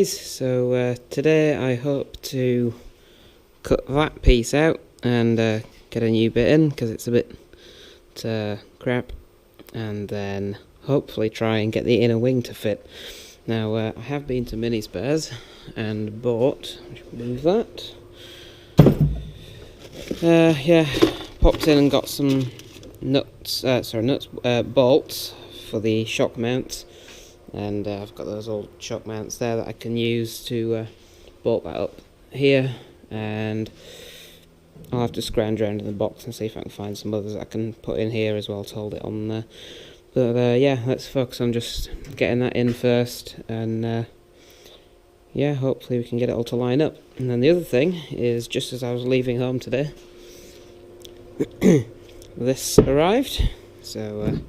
guys, so today I hope to cut that piece out and get a new bit in because it's a bit crap, and then hopefully try and get the inner wing to fit. Now I have been to Mini Spares and bought, move that, popped in and got some bolts for the shock mounts. And I've got those old shock mounts there that I can use to bolt that up here, and I'll have to scrounge around in the box and see if I can find some others I can put in here as well to hold it on there. But yeah, let's focus on just getting that in first, and yeah, hopefully we can get it all to line up. And then the other thing is, just as I was leaving home today, this arrived, so I'm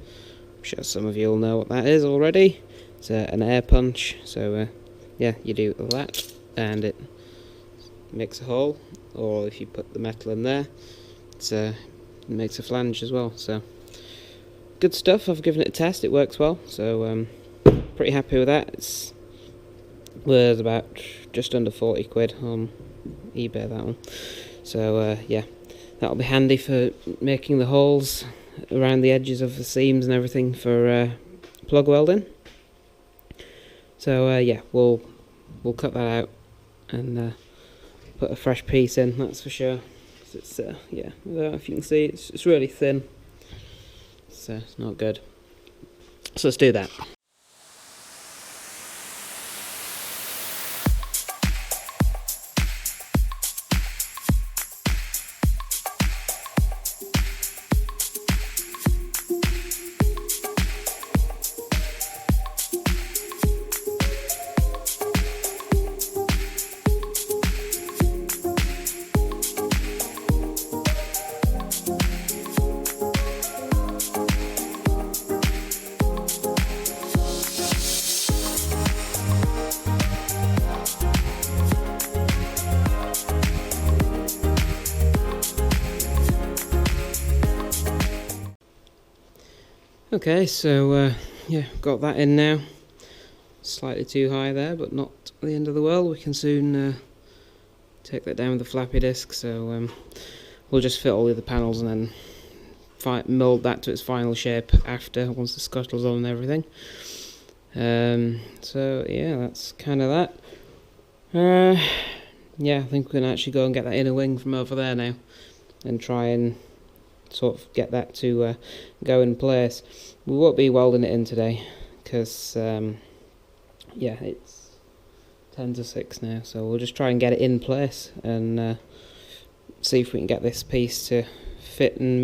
sure some of you will know what that is already. It's an air punch, so yeah, you do that and it makes a hole, or if you put the metal in there, it makes a flange as well. So good stuff. I've given it a test, it works well, so pretty happy with that. It's worth about just under 40 quid on eBay, that one. So yeah, that'll be handy for making the holes around the edges of the seams and everything for plug welding. So yeah, we'll cut that out and put a fresh piece in, that's for sure. It's yeah, I don't know if you can see, it's really thin. It's not good. So let's do that. Okay, so yeah, got that in now. Slightly too high there, but not the end of the world. We can soon take that down with the floppy disk, so we'll just fit all the other panels and then mould that to its final shape after, once the scuttle's on and everything. So yeah, that's kind of that. Yeah, I think we can actually go and get that inner wing from over there now and try and sort of get that to go in place. We won't be welding it in today because yeah, it's 10 to 6 now, so we'll just try and get it in place and see if we can get this piece to fit and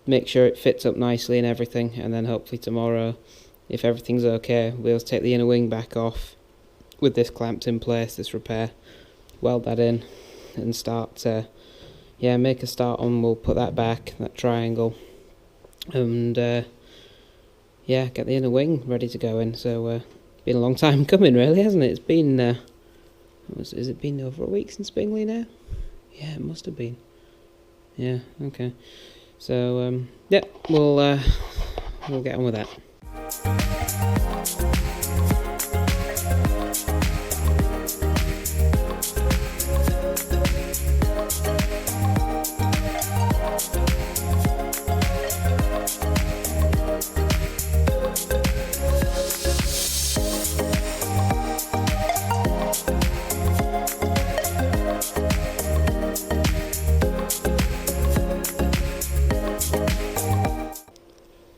make sure it fits up nicely and everything, and then hopefully tomorrow, if everything's okay, we'll take the inner wing back off with this clamped in place, this repair, weld that in and start yeah, make a start on, we'll put that back, that triangle, and yeah, get the inner wing ready to go in. So been a long time coming really, hasn't it? It's been has it been over a week since Bingley now? Yeah, it must have been. Yeah, okay. So yeah, we'll get on with that.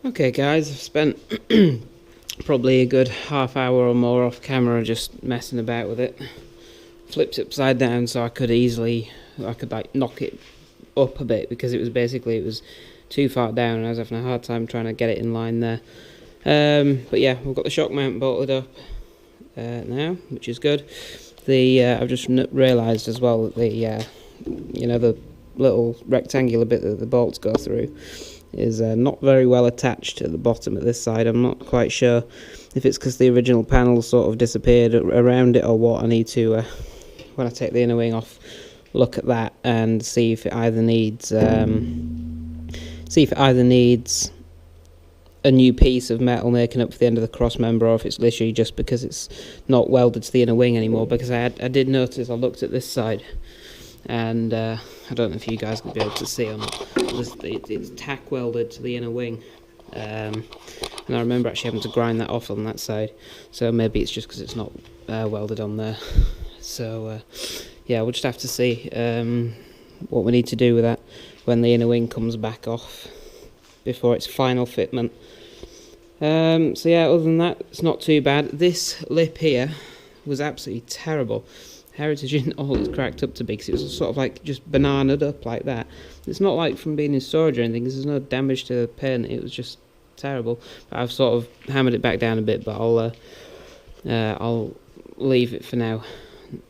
Okay guys, I've spent probably a good half hour or more off camera just messing about with it. Flipped it upside down so I could like knock it up a bit, because it was too far down and I was having a hard time trying to get it in line there. But yeah, we've got the shock mount bolted up now, which is good. I've just realised as well that the the little rectangular bit that the bolts go through is not very well attached at the bottom at this side. I'm not quite sure if it's because the original panel sort of disappeared around it or what. I need to, when I take the inner wing off, look at that and see if it either needs a new piece of metal making up for the end of the cross member, or if it's literally just because it's not welded to the inner wing anymore. Because I did notice, I looked at this side, and I don't know if you guys will be able to see or not, it's tack welded to the inner wing, and I remember actually having to grind that off on that side, so maybe it's just because it's not welded on there. So yeah, we'll just have to see what we need to do with that when the inner wing comes back off before its final fitment. So yeah, other than that, it's not too bad. This lip here was absolutely terrible. Heritage isn't all it's cracked up to be, because it was sort of like just bananaed up like that. It's not like from being in storage or anything, because there's no damage to the pen. It was just terrible. But I've sort of hammered it back down a bit, but I'll leave it for now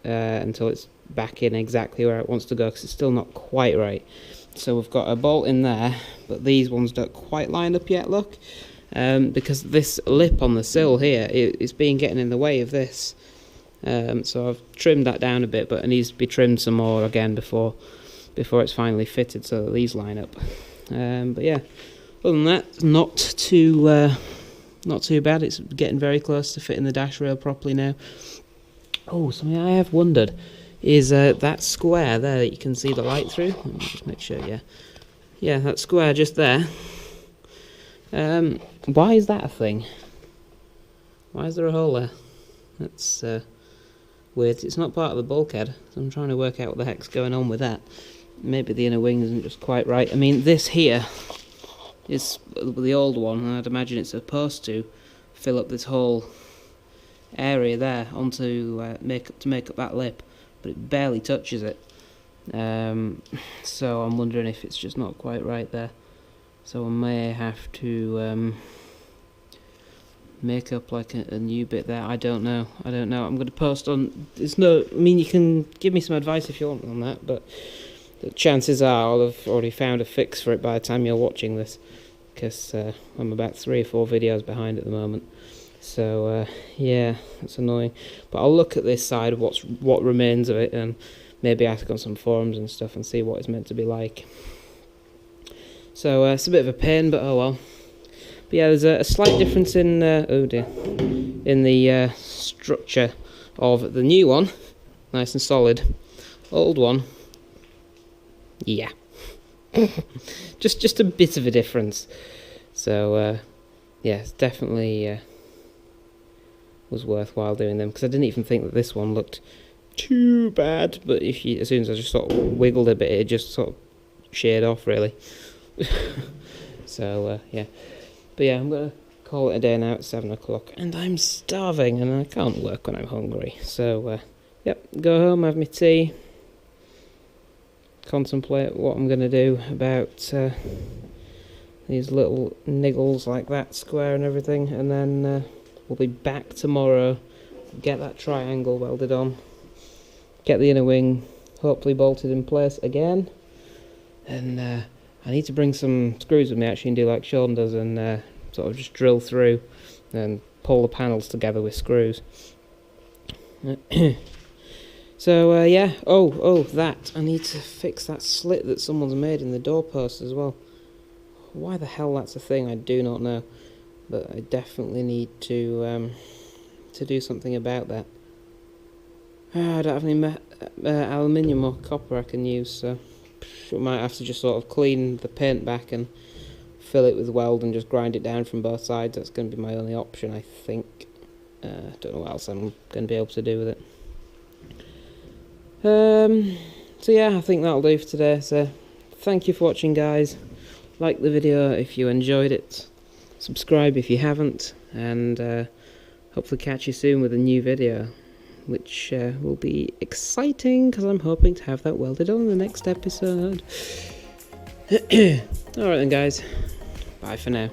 until it's back in exactly where it wants to go, because it's still not quite right. So we've got a bolt in there, but these ones don't quite line up yet, look. Because this lip on the sill here, it's been getting in the way of this. So I've trimmed that down a bit, but it needs to be trimmed some more again before it's finally fitted, so that these line up. But yeah, other than that, not too bad. It's getting very close to fitting the dash rail properly now. Oh, something I have wondered is that square there that you can see the light through. Let me just make sure, yeah, that square just there. Why is that a thing? Why is there a hole there? That's weird. It's not part of the bulkhead, so I'm trying to work out what the heck's going on with that. Maybe the inner wing isn't just quite right. I mean, this here is the old one, and I'd imagine it's supposed to fill up this whole area there onto make up that lip, but it barely touches it. So I'm wondering if it's just not quite right there. So I may have to make up like a new bit there. I don't know. I'm going to post on. I mean, you can give me some advice if you want on that, but the chances are I'll have already found a fix for it by the time you're watching this, because I'm about 3 or 4 videos behind at the moment. So yeah, that's annoying. But I'll look at this side of what remains of it, and maybe ask on some forums and stuff and see what it's meant to be like. So it's a bit of a pain, but oh well. But yeah, there's a slight difference in in the structure of the new one, nice and solid. Old one, yeah, just a bit of a difference. So yeah, it's definitely was worthwhile doing them, because I didn't even think that this one looked too bad. But as soon as I just sort of wiggled a bit, it just sort of sheared off really. So yeah. But yeah, I'm going to call it a day now at 7 o'clock, and I'm starving, and I can't work when I'm hungry. So, yep, go home, have my tea, contemplate what I'm going to do about these little niggles like that, square and everything, and then we'll be back tomorrow, get that triangle welded on, get the inner wing hopefully bolted in place again, and I need to bring some screws with me actually and do like Sean does, and sort of just drill through and pull the panels together with screws. So yeah, that I need to fix that slit that someone's made in the doorpost as well. Why the hell that's a thing, I do not know, but I definitely need to do something about that. I don't have any aluminium or copper I can use, so we might have to just sort of clean the paint back and fill it with weld and just grind it down from both sides. That's going to be my only option, I think. Don't know what else I'm going to be able to do with it. So yeah, I think that'll do for today. So thank you for watching, guys. Like the video if you enjoyed it. Subscribe if you haven't, and hopefully catch you soon with a new video, which will be exciting, because I'm hoping to have that welded on in the next episode. Alright then, guys. Bye for now.